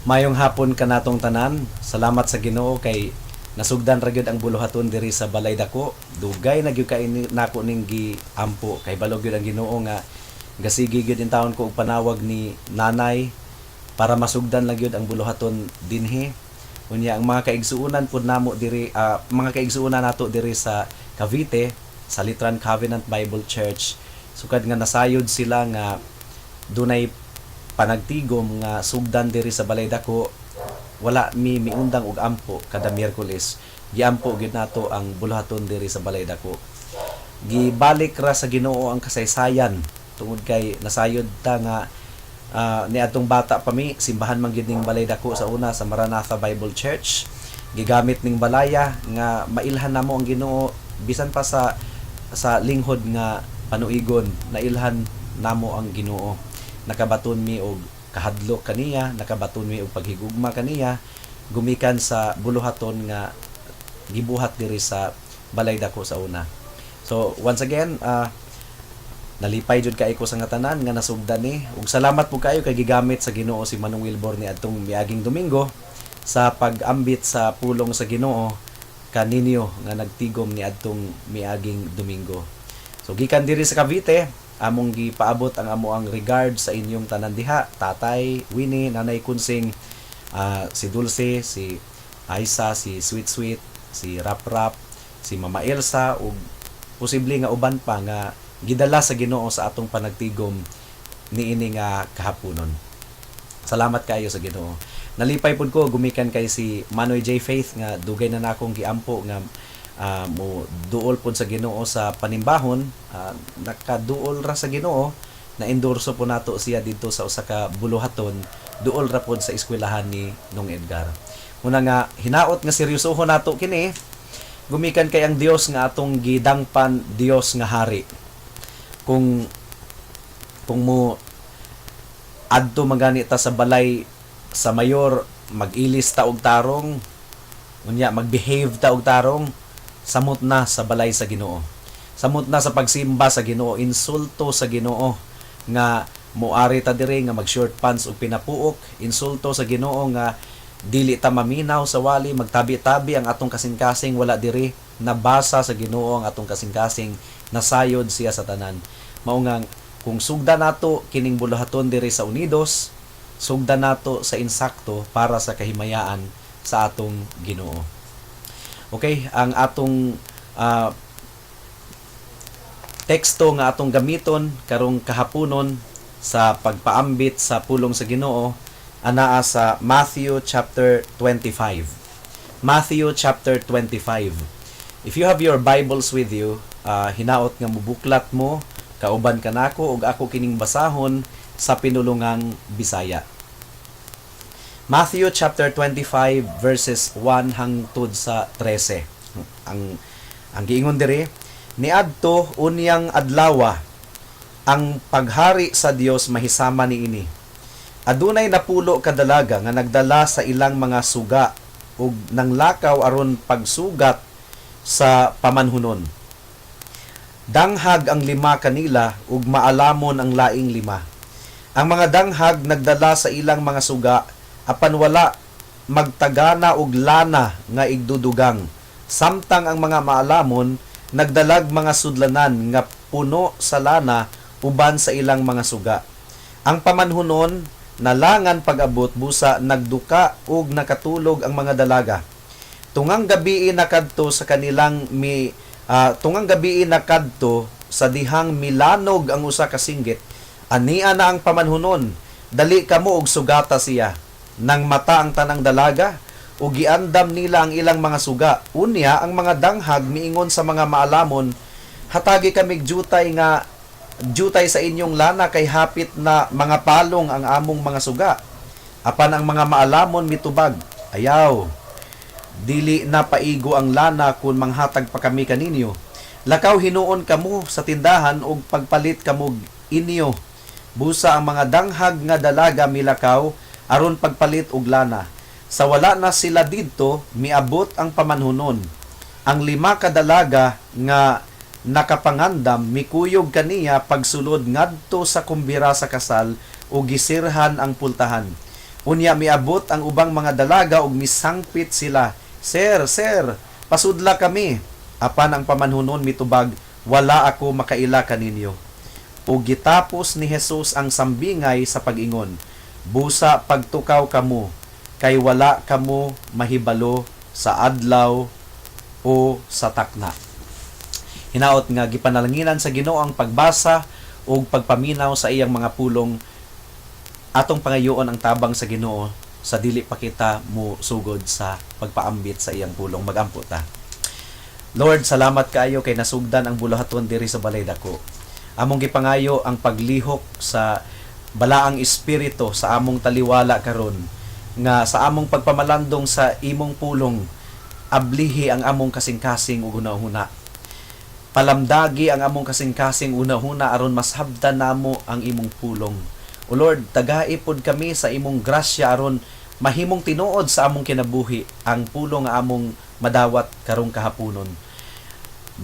Mayong hapon kanatong tanan. Salamat sa Ginoo kay nasugdan ra gyud ang buluhaton diri sa balay dako. Dugay na gyud kay nako ning giampo kay balog gyud ang Ginoo nga gasigi gyud in taon ko og panawag ni nanay para masugdan lang gyud ang buluhaton dinhi. Unya ang mga kaigsuonan pud namo diri mga kaigsuonan nato diri sa Cavite sa Litran Covenant Bible Church. Sukad nga nasayod sila nga dunay panagtigom nga sugdan diri sa balay dako, wala miundang og ampo kada Miyerkules. Giampo gyud nato ang buluhaton diri sa balay dako. Gibalik ra sa Ginoo ang kasaysayan tungod kay nasayod ta nga ni atong bata pa mi simbahan man gyud ning balay dako sa una sa Maranatha Bible Church. Gigamit ning balaya nga mailhan namo ang Ginoo bisan pa sa linghod nga panuigon, nailhan namo ang Ginoo. Nakabaton mi og kahadlok kaniya, nakabaton mi og paghigugma kaniya gumikan sa buluhaton nga gibuhat diri sa balay dako sa una. So once again, nalipay jud kay ko sa nga tanan nga nasugdan ni ug salamat po kayo kay gigamit sa Ginoo si Manong Wilbur ni adtong miaging Domingo sa pag-ambit sa pulong sa Ginoo kaninyo nga nagtigom ni adtong miaging Domingo. So gikan diri sa Cavite, among gipaabot ang amoang regard sa inyong tanan diha, Tatay Winnie, Nanay Kunsing, si Dulce, si Aisa, si Sweet Sweet, si Rap Rap, si Mama Elsa ug posible nga uban pa nga gidala sa Ginoo sa atong panagtigom niini nga kahaponon. Salamat kayo sa Ginoo. Nalipay pud ko gumikan kay si Manoy J. Faith nga dugay na nakong giampo nga mo duol pod sa Ginoo sa panimbahon. Nakaduol ra sa Ginoo, na endorso po nato siya dito sa usa ka buluhaton, duol ra pod sa eskwelahan ni Nong Edgar. Muna nga hinaot nga seryosohon nato kini, gumikan kay ang Dios nga atong gidangpan Dios nga hari. Kung mo adto magani ta sa balay sa mayor, mag-ilis ta og tarong, unya magbehave ta og tarong, samot na sa balay sa Ginoo. Samot na sa pagsimba sa Ginoo, insulto sa Ginoo nga moari ta diri nga mag short pants og pinapuok, insulto sa Ginoo nga dili ta maminaw sa wali, magtabi-tabi ang atong kasing-kasing, wala diri nabasa sa Ginoo ang atong kasing-kasing, nasayod siya sa tanan. Mao nga kung sugdan nato kining buluhaton diri sa Unidos, sugdan nato sa insakto para sa kahimayaan sa atong Ginoo. Okay, ang atong teksto nga atong gamiton karong kahaponon sa pagpaambit sa pulong sa Ginoo anaa sa Matthew chapter 25. Matthew chapter 25. If you have your Bibles with you, hinaot nga mubuklat mo, kauban kanako ug ako kining basahon sa pinulungang Bisaya. Matthew chapter 25 verses 1 hangtod sa 13. Ang giingon diri, niadto unyang adlaw ang paghari sa Dios mahisama niini. Adunay napulo ka dalaga nga nagdala sa ilang mga suga ug nanglakaw aron pagsugat sa pamanhunon. Danghag ang 5 kanila ug maalamon ang laing 5. Ang mga danghag nagdala sa ilang mga suga apan wala magtagana og lana nga igdudugang, samtang ang mga maalamon nagdalag mga sudlanan nga puno sa lana uban sa ilang mga suga. Ang pamanhunon nalangan pag-abot busa nagduka ug nakatulog ang mga dalaga. Tungang gabi nakadto sa kanilang tungang gabi nakadto sa dihang milanog ang usa ka singgit. Ania na ang pamanhunon, dali kamo og sugata siya. Nang mata ang tanang dalaga, o giandam nila ang ilang mga suga. Unya, ang mga danghag miingon sa mga maalamon, hatagi kamig jutay sa inyong lana kay hapit na mga palong ang among mga suga. Apan ang mga maalamon mitubag, ayaw, dili na paigo ang lana kung manghatag pa kami kaninyo. Lakaw hinuon kamo sa tindahan og pagpalit kamog inyo. Busa ang mga danghag nga dalaga milakaw aron pagpalit og lana. Sa wala na sila didto, miabot ang pamanhunon. Ang 5 ka dalaga nga nakapangandam mikuyog kaniya pagsulod ngadto sa kumbira sa kasal o gisirhan ang pultahan. Unya miabot ang ubang mga dalaga ug misangpit sila. Sir, pasudla kami. Apan ang pamanhunon mitubag, wala ako makaila kaninyo. Ug gitapos ni Jesus ang sambingay sa pag-ingon, busa pagtukaw kamo, kay wala kamo mahibalo sa adlaw o sa takna. Hinaot nga gipanalanginan sa Ginoo ang pagbasa ug pagpaminaw sa iyang mga pulong, atong pangayoon ang tabang sa Ginoo sa dili pa kita mo sugod sa pagpaambit sa iyang pulong. Magampo ta. Lord, salamat kaayo kay nasugdan ang buluhaton diri sa balay dako. Among gipangayo ang paglihok sa balaang espiritu sa among taliwala karon, nga sa among pagpamalandong sa imong pulong ablihi ang among kasing-kasing ug hunahuna. Palamdagi ang among kasing-kasing hunahuna aron masabtan namo ang imong pulong. O Lord, tagaipod kami sa imong grasya aron mahimong tinuod sa among kinabuhi ang pulong nga among madawat karong kahaponon.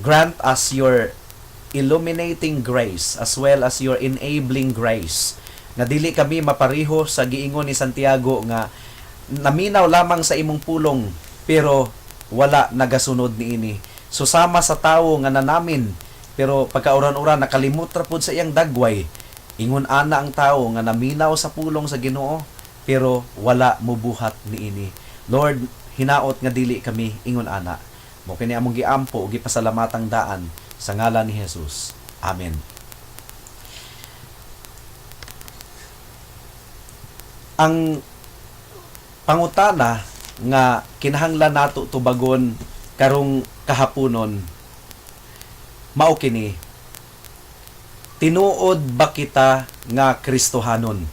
Grant us your illuminating grace as well as your enabling grace, nga dili kami mapariho sa giingon ni Santiago nga naminaw lamang sa imong pulong pero wala nagasunod niini. Susama sa tawo nga nanamin pero pagkauran-uran nakalimot ra pud sa iyang dagway. Ingon ana ang tawo nga naminaw sa pulong sa Ginoo pero wala mobuhat niini. Lord, hinaot nga dili kami ingon ana. Mo kini among giampo ug gipasalamatang daan sa ngalan ni Jesus. Amen. Ang pangutana nga kinahanglan nato tubagon karong kahaponon mao kini: tinuod ba kita nga Kristohanon?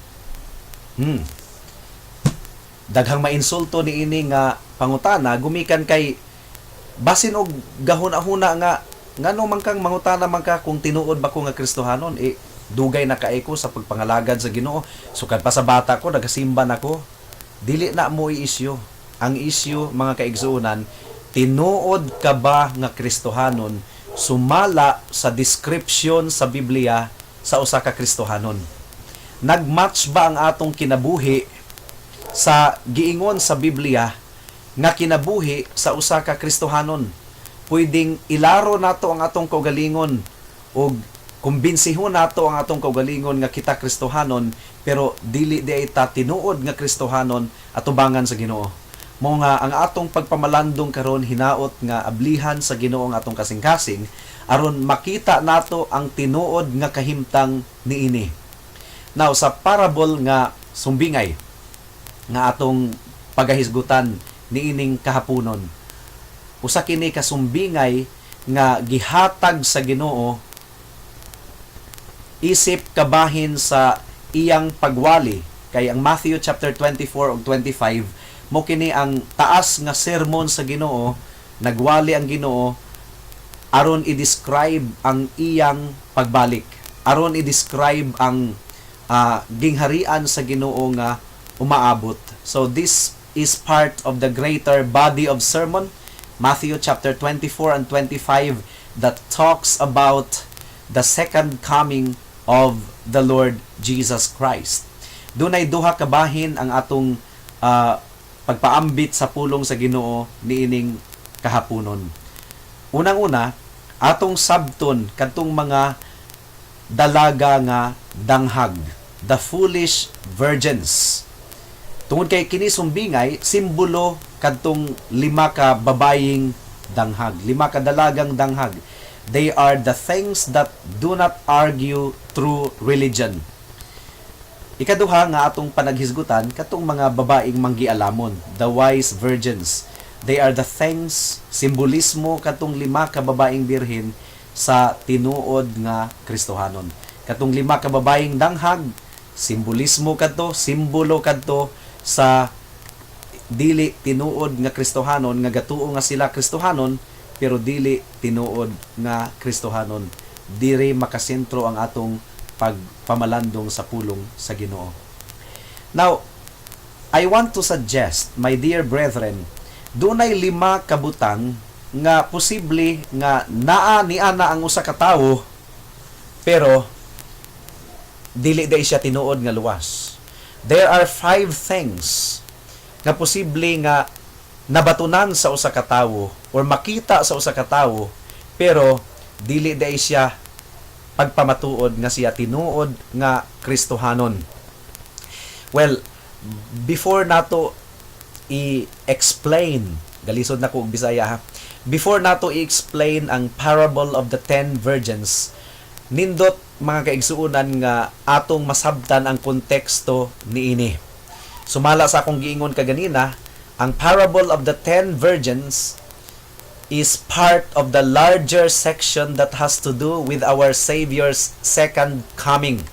Daghang mainsulto ni ini nga pangutana gumikan kay basin og gahuna-huna nga ngano man kang mangutana man ka kung tinuod ba ko nga Kristohanon. Dugay na kaay ko sa pagpangalagad sa Ginoo. Sukad pa sa bata ko nagasimba nako. Dili na mo i-isyu. Ang isyu, mga kaigsuunan, tinuod ka ba nga Kristohanon sumala sa description sa Biblia sa usa ka Kristohanon? Nagmatch ba ang atong kinabuhi sa giingon sa Biblia nga kinabuhi sa usa ka Kristohanon? Pwedeng ilaro nato ang atong kaugalingon o kumbensihon nato ang atong kaugalingon nga kita Kristohanon pero dili di ta tinuod nga Kristohanon atubangan sa Ginoo. Mo nga ang atong pagpamalandong karon hinaot nga ablihan sa Ginoo ang atong kasing-kasing aron makita nato ang tinuod nga kahimtang niini. Now sa parable nga sumbingay nga atong pagahisgutan niining kahaponon, usa kini kasumbingay nga gihatag sa Ginoo isip kabahin sa iyang pagwali. Kay ang Matthew chapter 24 ug 25 mo kini ang taas nga sermon sa Ginoo. Nagwali ang Ginoo aron i-describe ang iyang pagbalik, aron i-describe ang gingharian sa Ginoo nga umaabot. So this is part of the greater body of sermon, Matthew chapter 24 and 25, that talks about the second coming of the Lord Jesus Christ. Dunay duha ka bahin ang atong pagpaambit sa pulong sa Ginoo niining kahaponon. Unang-una, atong sabton kadtong mga dalaga nga danghag, the foolish virgins. Tungod kay kini sumbingay, simbolo kadtong 5 ka babaying danghag, 5 ka dalagang danghag. They are the things that do not argue through religion. Ikaduha nga atong panaghisgutan katong mga babaeng manggialamon, the wise virgins. They are the things, simbolismo katong 5 ka babaeng birhen sa tinuod nga Kristohanon. Katong 5 ka babaeng danghag, simbolismo kadto, simbolo kadto sa dili tinuod nga Kristohanon, nga gatuo nga sila Kristohanon pero dili tinuod nga Kristohanon. Diri makasentro ang atong pagpamalandong sa pulong sa Ginoo. Now, I want to suggest, my dear brethren, dunay 5 kabutang nga posible nga naa ni ana ang usa ka tawo pero dili day siya tinuod nga luwas. there are 5 things nga posible nga nabatunan sa usa ka tawo or makita sa usa ka tawo pero dili day siya pagpamatuod nga siya tinuod nga Kristohanon. Well, before nato i-explain, galisod na ko og Bisaya ha. Before nato i-explain ang parable of the 10 virgins, nindot mga kaigsuunan nga atong masabtan ang konteksto niini. Sumala sa akong giingon kaganina, ang parable of the 10 virgins is part of the larger section that has to do with our Savior's second coming.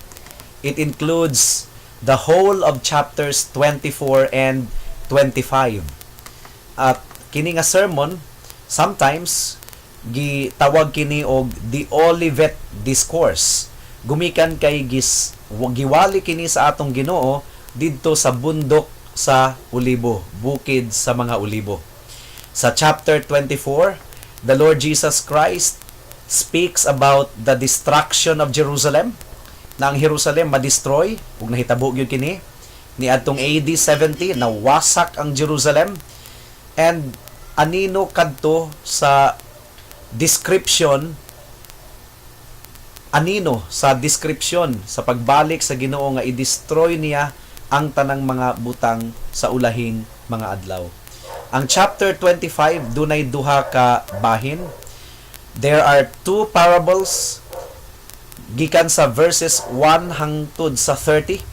It includes the whole of chapters 24 and 25. At kini nga sermon, sometimes gitawag kini og the Olivet Discourse. Gumikan kay giwali kini sa atong Ginoo didto sa bundok sa Ulibo, bukid sa mga ulibo. Sa chapter 24, the Lord Jesus Christ speaks about the destruction of Jerusalem, na ang Jerusalem ma-destroy, ug nahitabo gyud kini ni adtong AD 70 na wasak ang Jerusalem. And anino kadto sa description sa pagbalik sa Ginoo nga i-destroy niya ang tanang mga butang sa ulahing mga adlaw. Ang chapter 25 dunay duha ka bahin. There are 2 parables gikan sa verses 1 hangtod sa 30,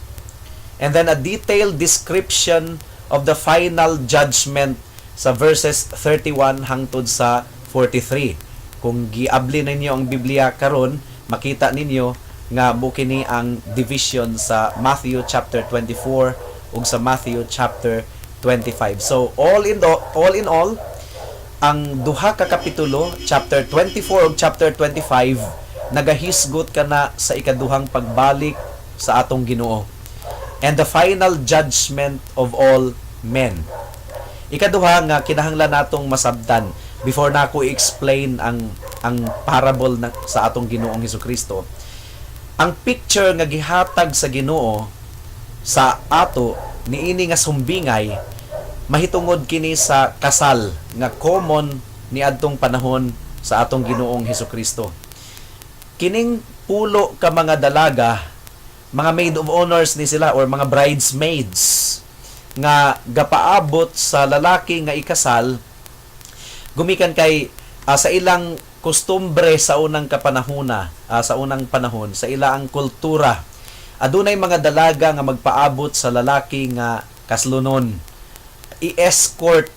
and then a detailed description of the final judgment sa verses 31 hangtod sa 43. Kung giabli ninyo ang Biblia karon, makita ninyo nga bukini ang division sa Matthew chapter 24 ug sa Matthew chapter 25. So all in all, ang duha ka kapitulo, chapter 24 ug chapter 25, nagahisgot ka na sa ikaduhang pagbalik sa atong Ginoo and the final judgment of all men. Ikaduha nga kinahanglan natong masabtan before na ako i-explain ang parable sa atong Ginoong Hesukristo. Ang picture nga gihatag sa Ginoo sa ato niini nga sumbingay, mahitungod kini sa kasal nga common ni adtong panahon sa atong Ginoong Hesukristo. Kining pulo ka mga dalaga, mga maid of honors ni sila or mga bridesmaids nga gapaabot sa lalaki nga ikasal, gumikan kay sa ilang kustumbre sa unang kapanahona, sa unang panahon, sa ilang kultura. Adunay mga dalaga nga magpaabot sa lalaki nga kaslunon. I-escort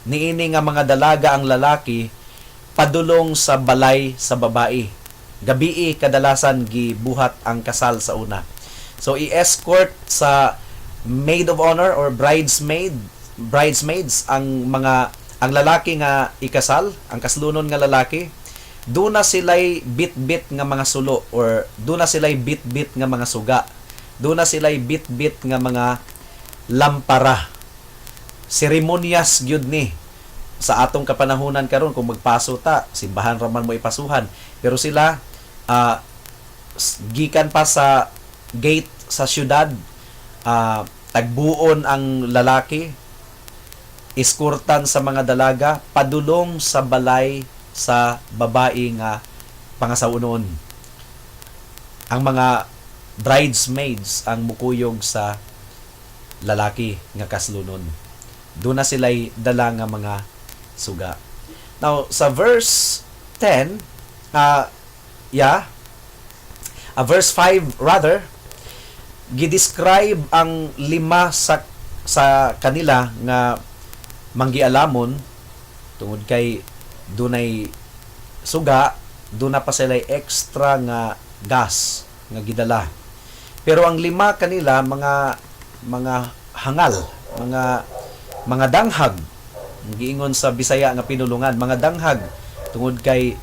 niini nga mga dalaga ang lalaki padulong sa balay sa babae. Gabii kadalasan gibuhat ang kasal sa una. So i-escort sa maid of honor or bridesmaids ang lalaki nga ikasal, ang kaslunon nga lalaki. Doon na sila'y bit-bit nga mga sulo or doon na sila'y bit-bit nga mga suga. Doon na sila'y bit-bit nga mga lampara. Seremonyas gyud ni sa atong kapanahunan karon kung magpaso ta, simbahan raman mo ipasuhan. Pero sila gikan pa sa gate sa syudad, tagbuon ang lalaki, iskurtan sa mga dalaga padulong sa balay sa babae nga pangasaunon. Ang mga bridesmaids ang mukuyog sa lalaki nga kaslunon. Doon na sila'y dala nga mga suga. Now, sa verse 10, verse 5 rather, gidescribe ang 5 sa kanila nga manggialamon tungod kay dunay suga, duna pa sila extra nga gas nga gidala. Pero ang 5 kanila mga hangal, mga danghag, giingon sa Bisaya nga pinulungan, mga danghag tungod kay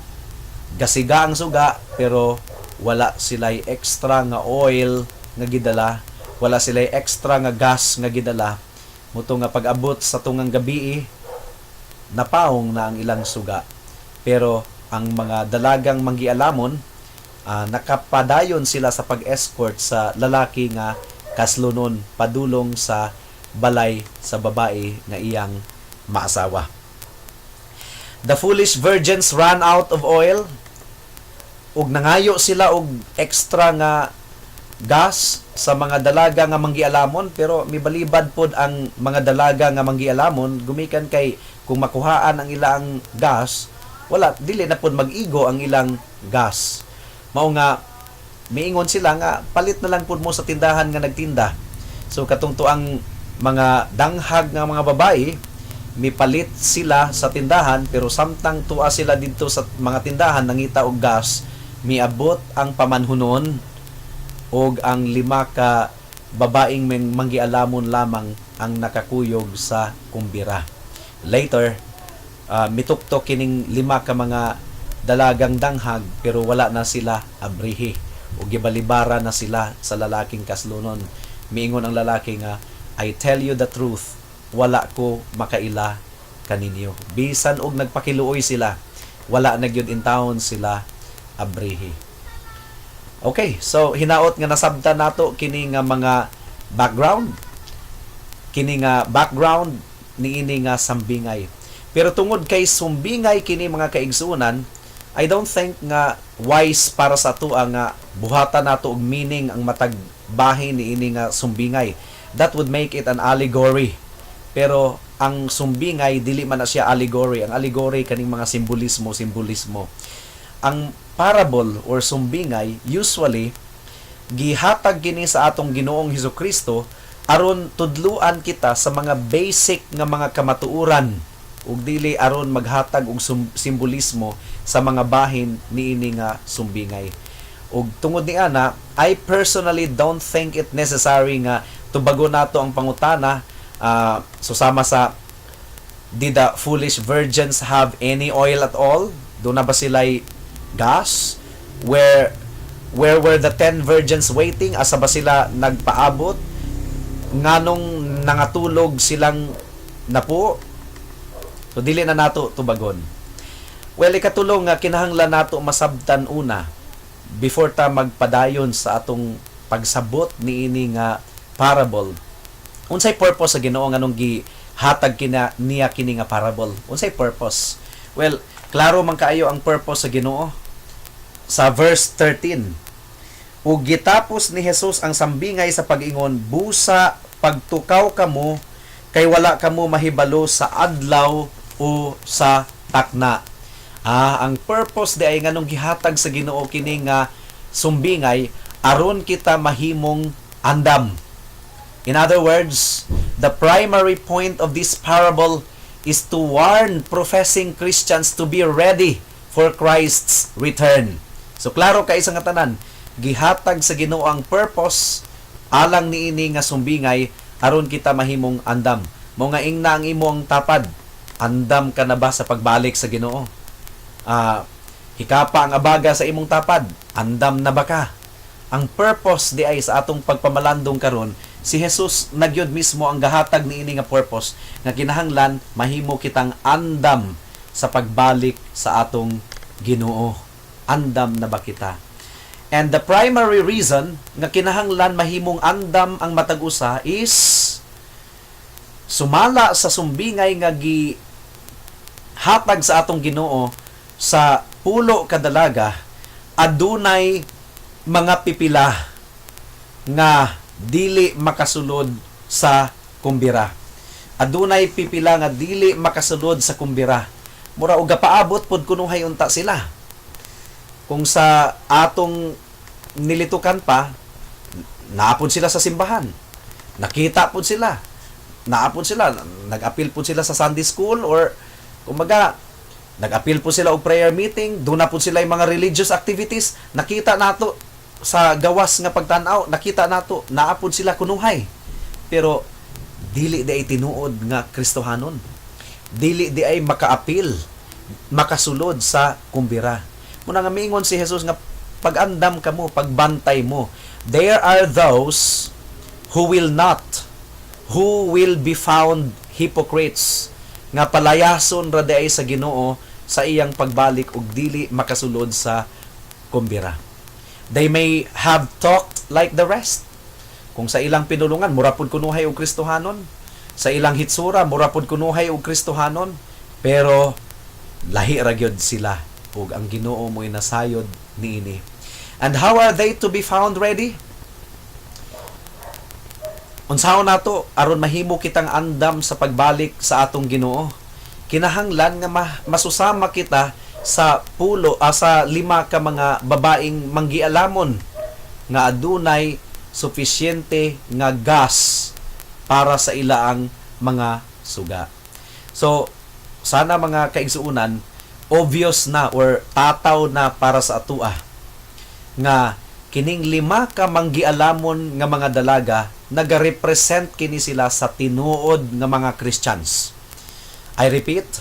gasiga ang suga pero wala sila'y extra nga oil nga gidala, wala sila'y extra nga gas nga gidala. Muto nga pag-abot sa tungang gabi, napaong na ang ilang suga. Pero ang mga dalagang manggialamon, nakapadayon sila sa pag-escort sa lalaki nga kaslunon padulong sa balay sa babae nga iyang maasawa. The foolish virgins ran out of oil, ug nangayo sila og extra nga gas sa mga dalaga nga manggialamon, pero mibalibad pod ang mga dalaga nga manggialamon gumikan kay kung makuhaan ang ilang gas, wala dili na pod mag-igo ang ilang gas. Mao nga miingon sila nga palit na lang pod mo sa tindahan nga nagtinda. So katungto ang mga danghag nga mga babae, mipalit sila sa tindahan, pero samtang tuwa sila dito sa mga tindahan nangita og gas, miabot ang pamanhunon og ang 5 ka babaeng manggialamon lamang ang nakakuyog sa kumbira. Later, mituktok kining 5 ka mga dalagang danghag, pero wala na sila abrihi o gibalibara na sila sa lalaking kaslunon. Miingon ang lalaki nga, I tell you the truth, wala ko makaila kaninyo. Bisan og nagpakiluoy sila, wala na gyud intawon sila abrihi. Okay, so hinaot nga nasabtan nato kini nga mga background. Kini nga background niini nga sambingay. Pero tungod kay sumbingay kini mga kaigsuonan, I don't think nga wise para sa atoa nga buhatan nato og meaning ang matag bahin niini nga sumbingay. That would make it an allegory. Pero ang sumbingay dili man na siya allegory. Ang allegory kaning mga simbolismo. Ang parable or sumbingay usually gihatag kini sa atong Ginoong Hesukristo aron tudluan kita sa mga basic nga mga kamatuoran ug dili aron maghatag og simbolismo sa mga bahin niini nga sumbingay. Ug tungod ni ana, I personally don't think it necessary nga tubago nato ang pangutana susama sa did the foolish virgins have any oil at all? Doon na ba sila'y gas? Where were the 10 virgins waiting? Asa ba sila nagpaabot? Nganong nangatulog silang napo? So dili na nato tubagon. Well, ikatulong nga kinahanglan nato masabtan una before ta magpadayon sa atong pagsabot niini nga parable. Unsay purpose sa Ginoo nganong gihatag niya kini nga parable? Unsay purpose? Well, klaro man kaayo ang purpose sa Ginoo sa verse 13. Ug gitapos ni Jesus ang sambingay sa pag-ingon, busa pagtukaw kamo kay wala kamo mahibalo sa adlaw o sa takna. Ang purpose di ay nganong gihatag sa Ginoo kini nga sumbingay aron kita mahimong andam. In other words, the primary point of this parable is to warn professing Christians to be ready for Christ's return. So klaro kay isang tanan, gihatag sa Ginoo ang purpose alang niini nga sumbingay aron kita mahimong andam. Mo nga ingna ang imong tapad, andam ka na ba sa pagbalik sa Ginoo? Hikapa ang abaga sa imong tapad, andam na ba ka? Ang purpose di ay sa atong pagpamalandong karon, si Jesus nagyod mismo ang gahatag niini nga purpose nga kinahanglan mahimo kitang andam sa pagbalik sa atong Ginoo. Andam na ba kita? And the primary reason nga kinahanglan mahimong andam ang matag usa is sumala sa sumbingay nga gihatag sa atong Ginoo sa pulo kadalaga adunay mga pipila nga dili makasulod sa kumbira. Adunay pipila nga dili makasulod sa kumbira. Mura og gapaabot pod kunuhay unta sila. Kung sa atong nilitukan pa, naapod sila sa simbahan. Nakita pod sila. Naapod sila, nag-appeal pod sila sa Sunday school or kumaga nag-appeal po sila og prayer meeting, doon na po sila yung mga religious activities, nakita nato sa gawas nga pagtanaw, nakita nato naapod sila kunuhay. Pero dili di ay tinuod nga Kristohanon. Dili di ay maka-appeal, makasulod sa kumbira. Muna nga miingon si Jesus nga pag-andam kamo, pagbantay mo. There are those who will be found hypocrites, nga palayason ra di ay sa Ginoo sa iyang pagbalik ug dili makasulod sa kumbira. They may have talked like the rest. Kung sa ilang pinulungan, murapod kunuhay og Kristohanon. Sa ilang hitsura, murapod kunuhay og Kristohanon. Pero, lahi ra gyud sila. Ug ang Ginoo mo'y nasayod niini. And how are they to be found ready? Unsahon nato aron mahimo kitang andam sa pagbalik sa atong Ginoo? Kinahanglan nga masusama kita sa sa 5 ka mga babaeng manggialamon nga adunay sufisyente nga gas para sa ilaang mga suga. So, sana mga kaigsuunan, obvious na or tataw na para sa atua nga kining 5 ka manggialamon nga mga dalaga nagarepresent kini sila sa tinuod nga mga Christians. I repeat,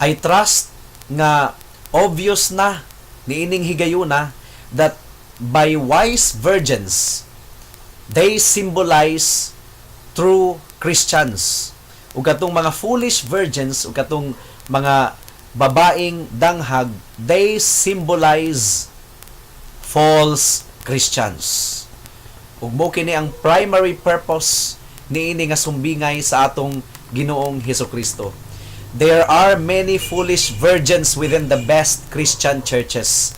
I trust nga obvious na niining higayuna that by wise virgins, they symbolize true Christians. Ug katong mga foolish virgins, ug katong mga babaeng danghag, they symbolize false Christians. Ug mo kini ang primary purpose niini nga sumbingay sa atong Ginoong Hesukristo. There are many foolish virgins within the best Christian churches.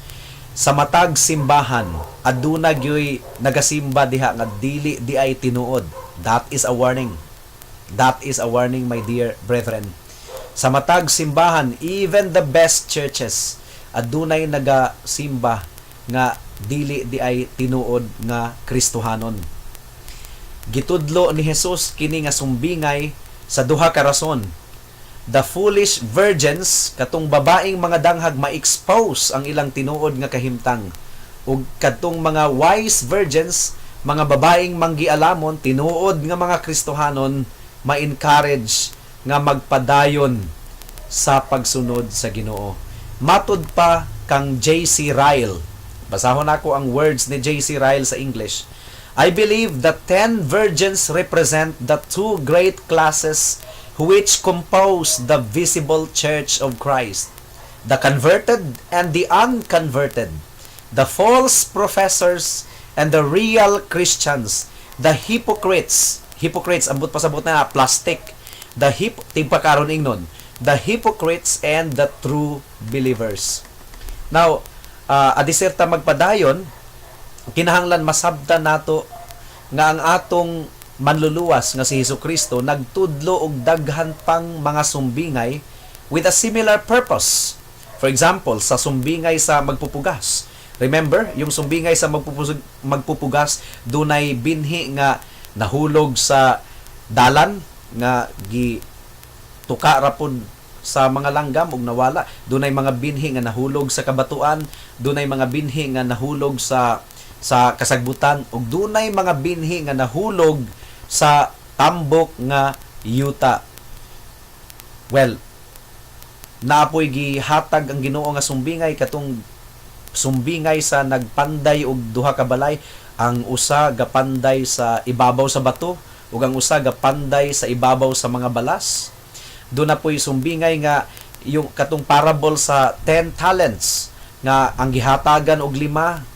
Sa matag simbahan, aduna gyoy nagasimba diha nga dili di ay tinuod. That is a warning. That is a warning, my dear brethren. Sa matag simbahan, even the best churches, adunay nagasimba nga dili di ay tinuod nga Kristohanon. Gitudlo ni Jesus kini nga sumbingay sa duha ka rason. The foolish virgins, katong babaeng mga danghag ma-expose ang ilang tinuod nga kahimtang. Ug katong mga wise virgins, mga babaeng manggialamon, tinuod nga mga Kristohanon, ma-encourage nga magpadayon sa pagsunod sa Ginoo. Matud pa kang J.C. Ryle. Basahon ako ang words ni J.C. Ryle sa English. I believe that 10 virgins represent the 2 great classes which compose the visible church of Christ, the converted and the unconverted, the false professors and the real Christians, the hypocrites, ambot pasabot na plastic, tigpakaron ingnon, the hypocrites and the true believers. Now, adiserta magpadayon, kinahanglan masabtan nato nga ang atong manluluwas nga si Hesukristo nagtudlo og daghan pang mga sumbingay with a similar purpose. For example, sa sumbingay sa magpupugas. Remember, yung sumbingay sa magpupugas, dunay binhi nga nahulog sa dalan nga tuka rapon sa mga langgam ug nawala. Dunay mga binhi nga nahulog sa kabatuan, dunay mga binhi nga nahulog sa kasagbutan, ug dunay mga binhi nga nahulog sa tambok nga yuta. Well, naapoy gihatag ang Ginoo nga sumbingay katong sumbingay sa nagpanday og duha ka balay, ang usa gapanday sa ibabaw sa bato ug ang usa gapanday sa ibabaw sa mga balas. Doon na po'y sumbingay nga yung katong parable sa 10 talents nga ang gihatagan og 5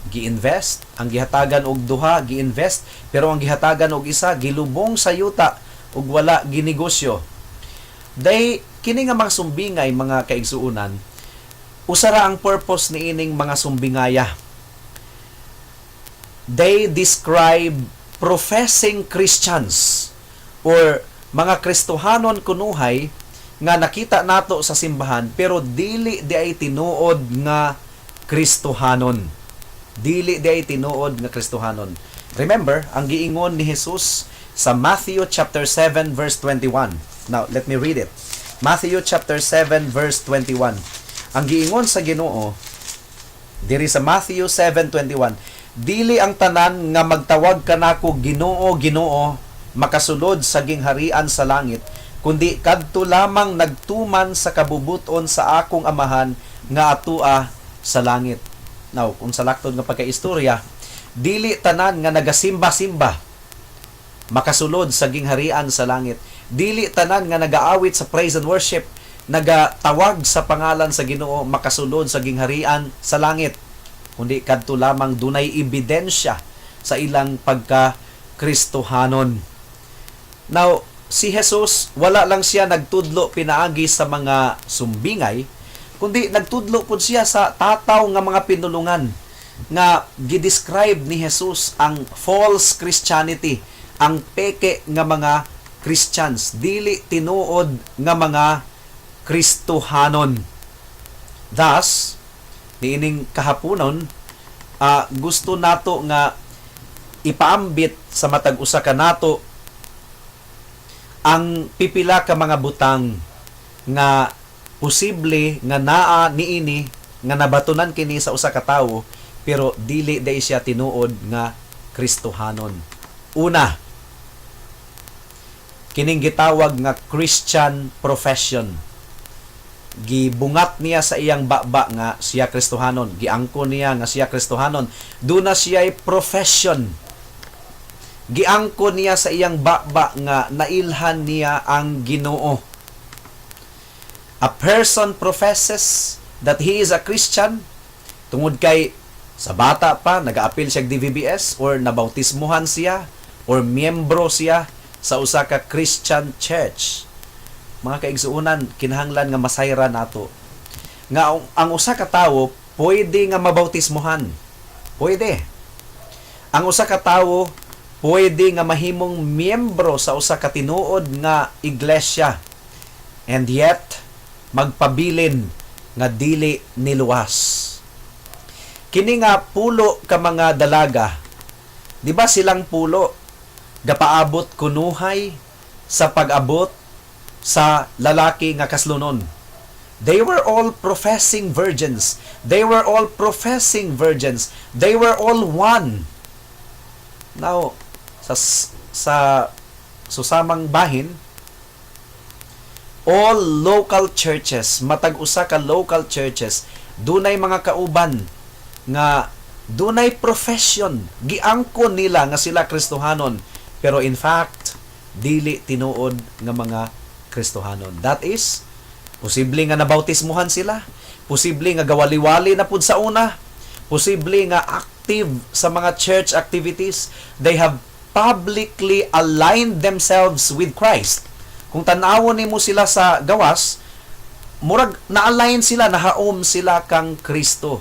gi-invest, ang gihatagan og 2 gi-invest, pero ang gihatagan og 1 gilubong sa yuta ug wala ginegosyo. Kini nga mga sumbingay, mga kaigsuunan, usara ang purpose ni ining mga sumbingaya. They describe professing Christians or mga Kristohanon kunuhay nga nakita nato sa simbahan pero dili di ay tinuod nga Kristohanon. Dili di ay tinuod nga Kristohanon. Remember, ang giingon ni Jesus sa Matthew chapter 7 verse 21. Now, let me read it. Matthew chapter 7 verse 21. Ang giingon sa Ginoo diri sa Matthew 7:21, dili ang tanan nga magtawag kanako Ginoo, Ginoo makasulod sa gingharian sa langit, kundi kadto lamang nagtuman sa kabubuton sa akong amahan nga atua sa langit. Now, kung sa laktod nga pagkaistorya, dili tanan nga nagasimba-simba makasulod sa gingharian sa langit. Dili tanan nga nagaawit sa praise and worship, nagatawag sa pangalan sa Ginoo makasulod sa gingharian sa langit. Kundi kadto lamang dunay ebidensya sa ilang pagka-Kristohanon. Now, si Jesus, wala lang siya nagtudlo pinaagi sa mga sumbingay, kundi nagtudlo po siya sa tataw nga mga pinulungan nga gidescribe ni Jesus ang false Christianity, ang peke nga mga Christians, dili tinuod nga mga Kristohanon. Thus, niining kahaponon, gusto nato nga ipaambit sa matag usa ka nato ang pipila ka mga butang nga posible nga naa niini nga nabatunan kini sa usa ka tawo pero dili day siya tinuod nga Kristohanon. Una, kining gitawag nga Christian profession. Gibungat niya sa iyang baba nga siya Kristohanon, giangkon niya nga siya Kristohanon. Duna siya ay profession. Giangkon niya sa iyang baba nga nailhan niya ang Ginoo. A person professes that he is a Christian tungod kay sa bata pa nag-aapil siya DVBS or nabautismuhan siya or miyembro siya sa usa ka Christian church. Mga kaigsuunan, kinahanglan nga masayra nato nga ang usa ka tawo pwede nga mabautismuhan. Pwede. Ang usa ka tawo pwede nga mahimong miyembro sa usa ka tinuod nga iglesia. And yet magpabilin nga dili niluwas. Kini nga pulo ka mga dalaga, di ba silang pulo gapaabot kunuhay sa pag-abot sa lalaki nga kaslunon. They were all professing virgins. They were all professing virgins. They were all one. Now, sa susamang bahin, all local churches, matag usa ka local churches, dunay mga kauban nga dunay profession, giangkon nila nga sila Kristohanon, pero in fact dili tinuod nga mga Kristohanon. That is, posible nga nabautismuhan sila, posible nga gawali-wali na pud sa una, posible nga active sa mga church activities. They have publicly aligned themselves with Christ. Kung tan-awon nimo sila sa gawas, murag na-align sila, nahaom sila kang Kristo.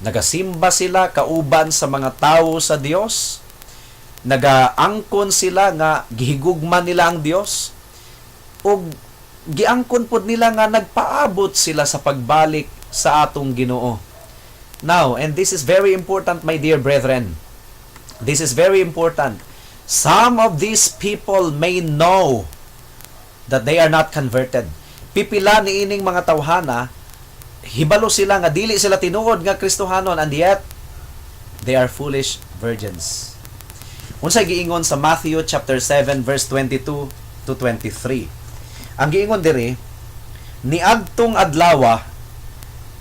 Nagasimba sila kauban sa mga tao sa Dios. Nagaangkon sila nga gihigugman nila ang Dios. O giangkon pod nila nga nagpaabot sila sa pagbalik sa atong Ginoo. Now, and this is very important, my dear brethren. This is very important. Some of these people may know that they are not converted. Pipila ni ining mga tawhana, hibalo sila nga dili sila tinuod nga Kristohanon, and yet they are foolish virgins. Unsay giingon sa Matthew chapter 7 verse 22 to 23. Ang giingon diri, niadtong adlaw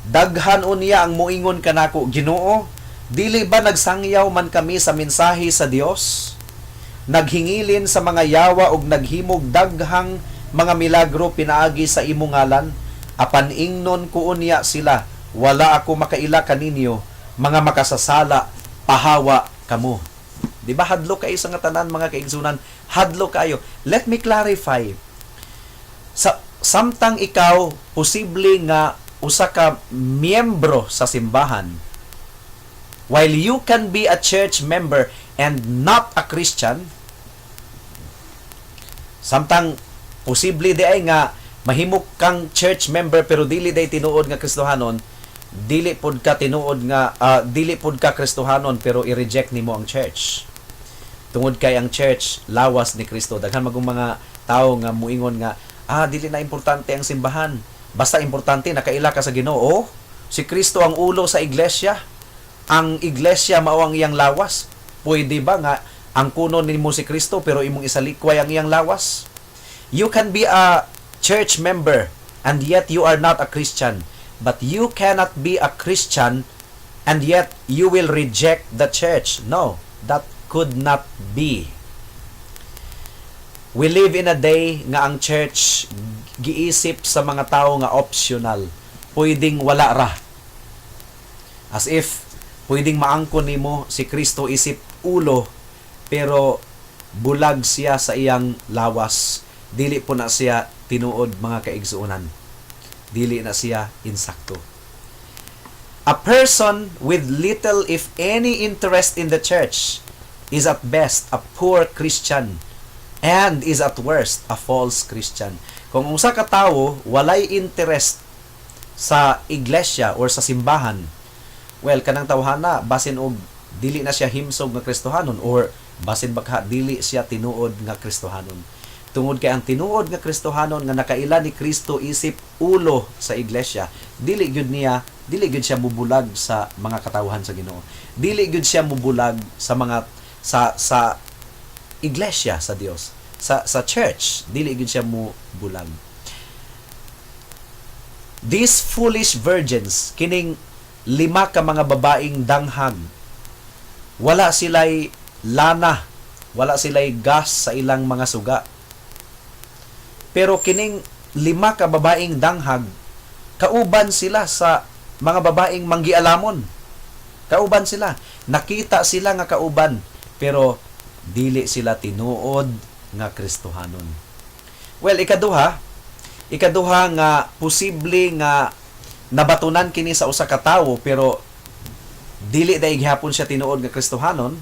daghan unya ang moingon kanako, Ginoo, dili ba nagsangyaw man kami sa mensahe sa Dios? Naghingilin sa mga yawa ug naghimog daghang mga milagro pinaagi sa imong ngalan? Apan ingnon ko unya sila, wala ako makaila kaninyo, mga makasasala, pahawa kamo. Di ba hadlo kayo sa nga tanan, mga kaigsunan? Hadlo kayo. Let me clarify. Samtang ikaw posible nga usa ka miyembro sa simbahan, while you can be a church member and not a Christian, samtang posible di ay nga mahimok kang church member pero dili day tinuod nga Kristohanon, dili pod ka tinuod nga dili pod ka Kristohanon pero i-reject nimo ang church. Tungod kay ang church lawas ni Kristo. Daghan magong mga tawo nga muingon nga dili na importante ang simbahan. Basta importante nakaila ka sa Ginoo. Si Kristo ang ulo sa iglesia. Ang iglesia mao ang iyang lawas. Pwede ba nga ang kuno nimo si Kristo pero imong isalikway ang iyang lawas? You can be a church member and yet you are not a Christian. But you cannot be a Christian and yet you will reject the church. No, that could not be. We live in a day nga ang church giisip sa mga tao nga optional. Pwedeng wala ra. As if pwedeng maangkon nimo si Kristo isip ulo, pero bulag siya sa iyang lawas. Dili po na siya tinuod, mga kaigsuonan. Dili na siya insakto. A person with little if any interest in the church is at best a poor Christian and is at worst a false Christian. Kung usa ka tawo walay interest sa iglesia or sa simbahan, well, kanang tawhana basin og dili na siya himsog nga Kristohanon, or basin baka dili siya tinuod nga Kristohanon. Tungod kay ang tinuod nga Kristohanon nga nakaila ni Kristo isip ulo sa iglesia, dili gyud siya mubulag sa mga katawhan sa Ginoo. Dili gyud siya mubulag sa mga sa iglesia sa Dios, sa church, dili gyud siya mubulag. These foolish virgins, kining 5 ka mga babaeng danghag, wala sila'y lana, wala sila'y gas sa ilang mga suga. Pero kining 5 ka babaeng danghag, kauban sila sa mga babaeng manggialamon. Kauban sila. Nakita sila nga kauban, pero dili sila tinuod nga Kristohanon. Well, ikaduha nga posible nga nabatunan kini sa usa ka tawo, pero dili daig gihapon siya tinuod nga Kristohanon,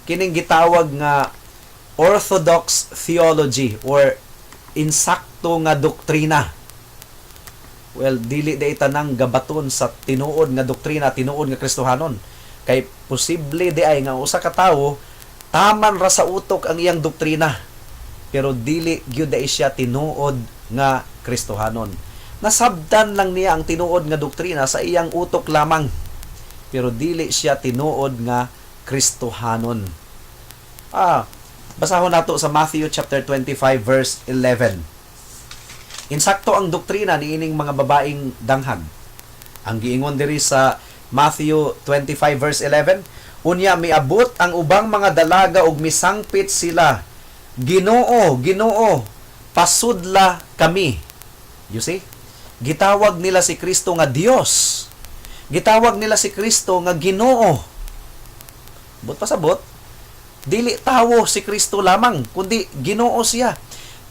kining gitawag nga orthodox theology or insakto nga doktrina. Well, dili day tanang gabaton sa tinuod nga doktrina, tinuod nga Kristohanon. Kay posible di ay nga usa ka tawo taman ra sa utok ang iyang doktrina, pero dili gyud day siya tinuod nga Kristohanon. Nasabdan lang niya ang tinuod nga doktrina sa iyang utok lamang, pero dili siya tinuod nga Kristohanon. Basahon nato sa Matthew chapter 25 verse 11. Insakto ang doktrina ni ining mga babaeng danghag. Ang giingon diri sa Matthew 25 verse 11, unya miabot ang ubang mga dalaga ug misangpit sila, Ginoo, Ginoo, pasudla kami. You see? Gitawag nila si Kristo nga Dios. Gitawag nila si Kristo nga Ginoo. But pasabot, dili tawo si Kristo lamang, kundi Ginoo siya.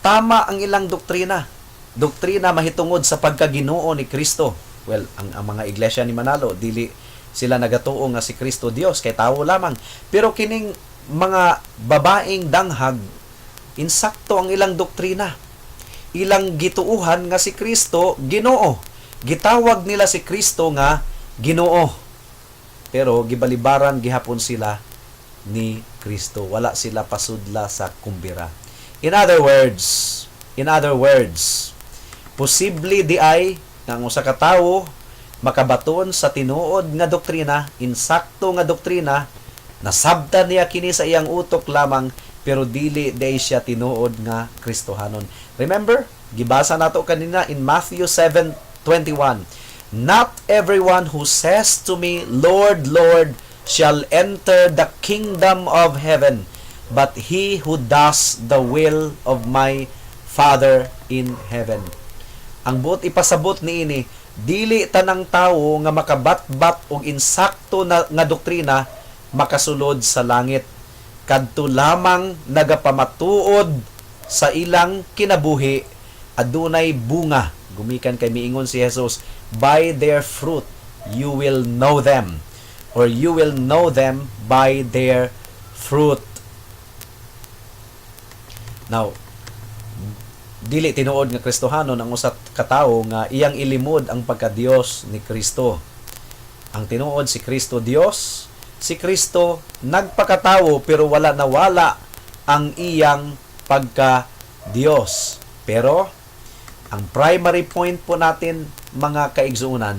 Tama ang ilang doktrina. Doktrina mahitungod sa pagkaginoo ni Kristo. Well, ang mga iglesia ni Manalo, dili sila nagatuo nga si Kristo Dios, kay tawo lamang. Pero kining mga babaeng danghag, insakto ang ilang doktrina. Ilang gituuhan nga si Kristo Ginoo. Gitawag nila si Kristo nga Ginoo. Pero gibalibaran gihapon sila ni Kristo. Wala sila pasudla sa kumbira. In other words, posible di ay nga ang usa ka tawo makabaton sa tinuod nga doktrina, insakto nga doktrina, nasabtan niya kini sa iyang utok lamang, pero dili day siya tinuod nga Kristohanon. Remember, gibasa nato kanina in Matthew 7:21. Not everyone who says to me, Lord, Lord, shall enter the kingdom of heaven, but he who does the will of my Father in heaven. Ang buot ipasabot niini, dili tanang tawo nga makabatbat og insakto nga doktrina makasulod sa langit. Kadto lamang nagapamatuod sa ilang kinabuhi, adunay bunga. Gumikan kay miingon si Jesus, by their fruit you will know them, or you will know them by their fruit. Now, dili tinuod nga Kristohanon ang usa ka tawo nga iyang ilimod ang pagka-Dios ni Kristo. Ang tinuod si Kristo Dios, si Kristo nagpakatawo pero wala nawala ang iyang pagka-Dios. Pero ang primary point po natin, mga kaigsuunan,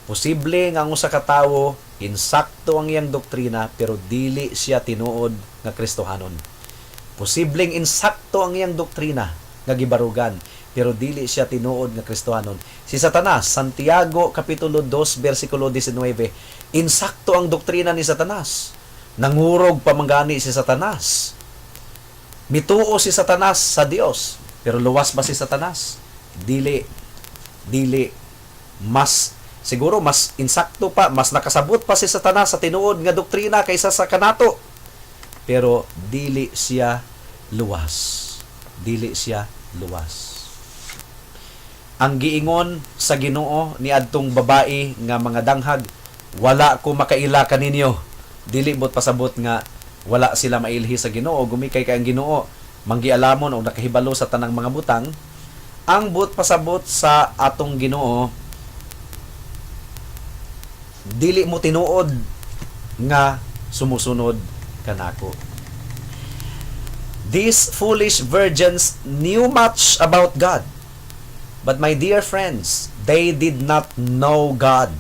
posible nga ang usa ka tawo insakto ang iyang doktrina pero dili siya tinuod nga Kristohanon. Posibleng insakto ang iyang doktrina nga gibarugan pero dili siya tinuod nga Kristohanon. Si Satanas, Santiago kapitulo 2 bersikulo 19, insakto ang doktrina ni Satanas. Nangurog pamanggani si Satanas. Mituo si Satanas sa Dios, pero luwas ba si Satanas? Dili. Mas Siguro mas insakto pa, mas nakasabot pa si Satanas sa tinuod nga doktrina kaysa sa kanato. Pero dili siya luwas. Dili siya luwas. Ang giingon sa Ginoo ni adtong babae nga mga danghag, wala ko makaila kaninyo. Dili bot pasabot nga wala sila mailhi sa Ginoo, gumikay kay ang Ginoo manggialamon o nakahibalo sa tanang mga butang. Ang bot pasabot sa atong Ginoo, dili mo tinuod nga sumusunod kanako. These foolish virgins knew much about God. But my dear friends, they did not know God,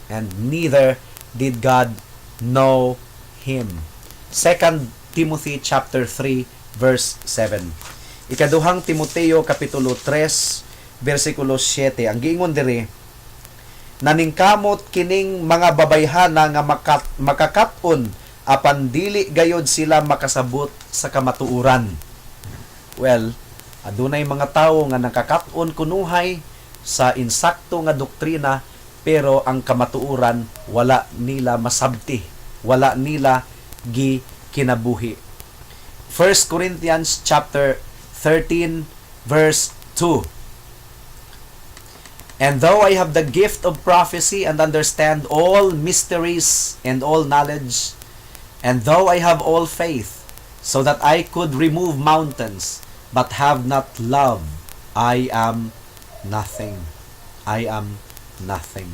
and neither did God know him. 2 Timothy chapter 3 verse 7. Ikaduhang Timoteo kapitulo 3 versikulo 7. Ang giingon diri, naningkamot kining mga babayhana nga makakaton apan dili gayod sila makasabot sa kamatuuran. Well, adunay mga tawo nga nakakaton kunuhay sa insakto nga doktrina pero ang kamatuuran wala nila masabti, wala nila kinabuhi. 1 Corinthians chapter 13 verse 2. And though I have the gift of prophecy and understand all mysteries and all knowledge, and though I have all faith, so that I could remove mountains, but have not love, I am nothing. I am nothing.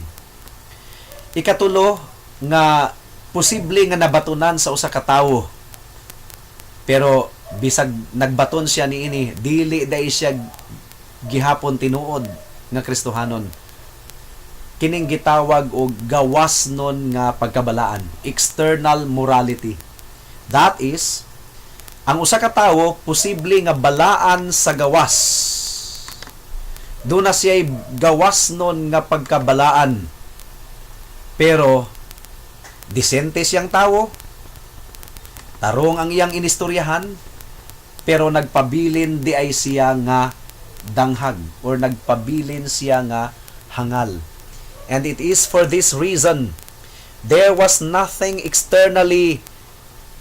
Ikatulo nga posible nga nabatunan sa usa ka tawo. Pero bisag nagbaton siya niini, dili dai siya gihapon tinuod nga Kristohanon. Kining gitawag og gawasnon nga pagkabalaan, external morality. That is, ang usa ka tawo posible nga balaan sa gawas. Doon na siya gawasnon nga pagkabalaan. Pero disente siyang tawo. Tarong ang iyang inistoryahan, pero nagpabilin di ay siya nga danghag or nagpabilin siya nga hangal. And it is for this reason, there was nothing externally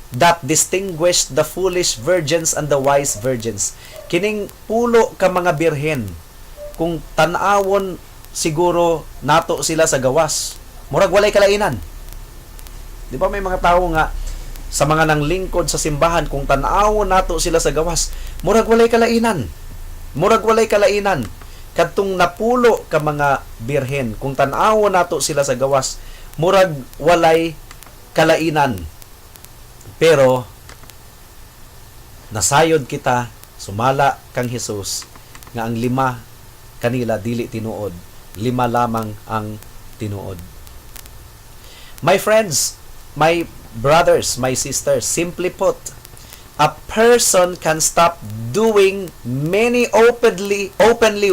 that distinguished the foolish virgins and the wise virgins. Kining pulo ka mga birhen, kung tanawon siguro nato sila sa gawas, murag walay kalainan. Di ba may mga tao nga sa mga nanglingkod sa simbahan, kung tanawon nato sila sa gawas, murag walay kalainan. Murag walay kalainan. Kadtong napulo ka mga birhen, kung tan-awon nato sila sa gawas, murag walay kalainan. Pero nasayod kita, sumala kang Hesus nga ang 5 kanila dili tinuod, 5 lamang ang tinuod. My friends, my brothers, my sisters, simply put, a person can stop doing many openly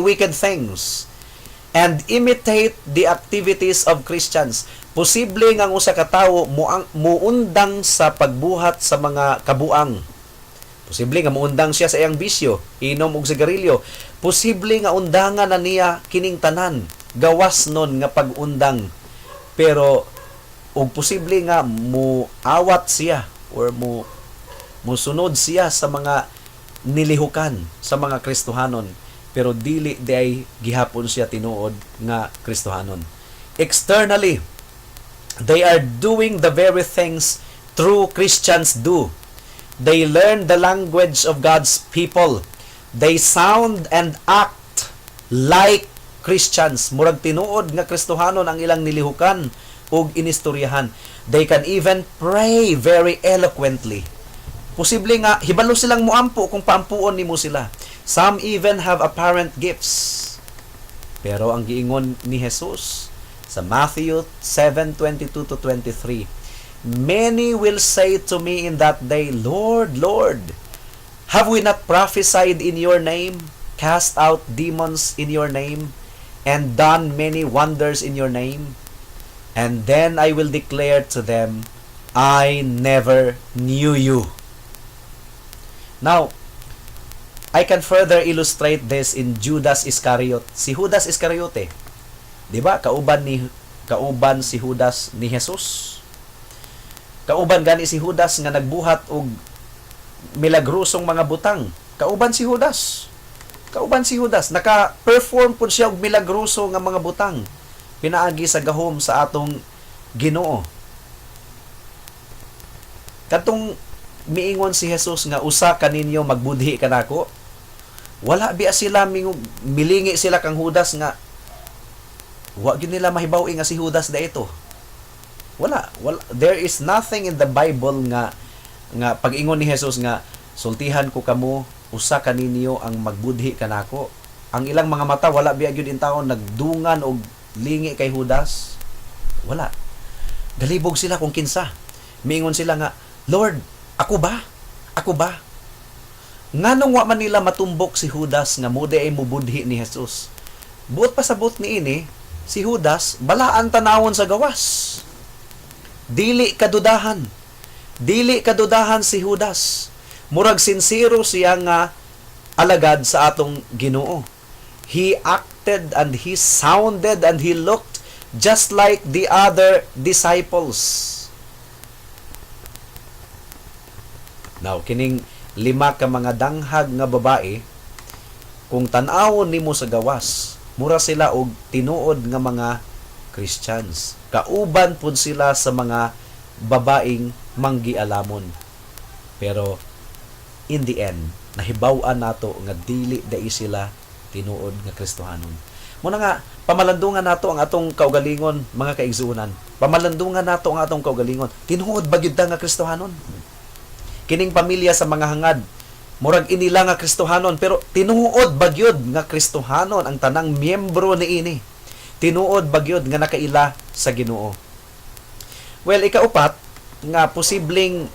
wicked things and imitate the activities of Christians. Posible nga ang usa ka tawo muundang sa pagbuhat sa mga kabuang. Posible nga muundang siya sa iyang bisyo, inom og sigarilyo. Posible nga undangan na niya kining tanan, gawas nun nga pag-undang. Pero og posible nga muawat siya or musunod siya sa mga nilihukan sa mga Kristohanon, pero dili day gihapon siya tinuod nga Kristohanon. Externally, they are doing the very things true Christians do. They learn the language of God's people. They sound and act like Christians. Murag tinuod nga Kristohanon ang ilang nilihukan ug inistoryahan. They can even pray very eloquently. Posible nga, hibalo silang muampo kung paampuon nimo sila. Some even have apparent gifts. Pero ang giingon ni Jesus sa Matthew 7:22-23, many will say to me in that day, Lord, Lord, have we not prophesied in your name, cast out demons in your name, and done many wonders in your name? And then I will declare to them, I never knew you. Now, I can further illustrate this in Judas Iscariot. Si Judas Iscariote, di ba? Kauban kauban si Judas ni Jesus. Kauban gani si Judas nga nagbuhat og milagrosong mga butang. Kauban si Judas. Kauban si Judas. Naka-perform po siya og milagroso nga mga butang. Pinaagi sa gahom sa atong Ginoo. Katong miingon si Jesus nga usa kaninyo magbudhi kanako. Wala biya sila milingi sila kang Judas nga wa gyud nila mahibaw nga si Judas da ito. Wala. There is nothing in the Bible nga pag-ingon ni Jesus nga sultihan ko kamo usa kaninyo ang magbudhi kanako. Ang ilang mga mata wala biya gyud in taon nagdungan og lingi kay Judas. Wala. Galibog sila kung kinsa. Miingon sila nga, Lord, ako ba? Ako ba? Nganong wa man nila matumbok si Judas nga mo ay mubudhi ni Jesus. Buot pa sa buot ni ini, si Judas balaan tanawon sa gawas. Dili kadudahan. Dili kadudahan si Judas. Murag sincero siya nga alagad sa atong Ginoo. He acted and he sounded and he looked just like the other disciples. Now, kining 5 ka mga danghag nga babae, kung tan-awon nimo sa gawas, mura sila og tinuod nga mga Christians. Kauban pud sila sa mga babaeng manggialamon. Pero in the end, nahibaw-an nato nga dili dai sila tinuod nga Kristohanon. Muna nga, pamalandungan nato ang atong kaugalingon, mga kaigsuonan. Pamalandungan nato ang atong kaugalingon. Tinuod ba gyud ta nga Kristohanon? Kining pamilya sa mga hangad, murag inila nga Kristohanon, pero tinuod ba gyud nga Kristohanon ang tanang miyembro niini? Tinuod ba gyud nga nakaila sa Ginoo? Well, ikaupat, nga posibleng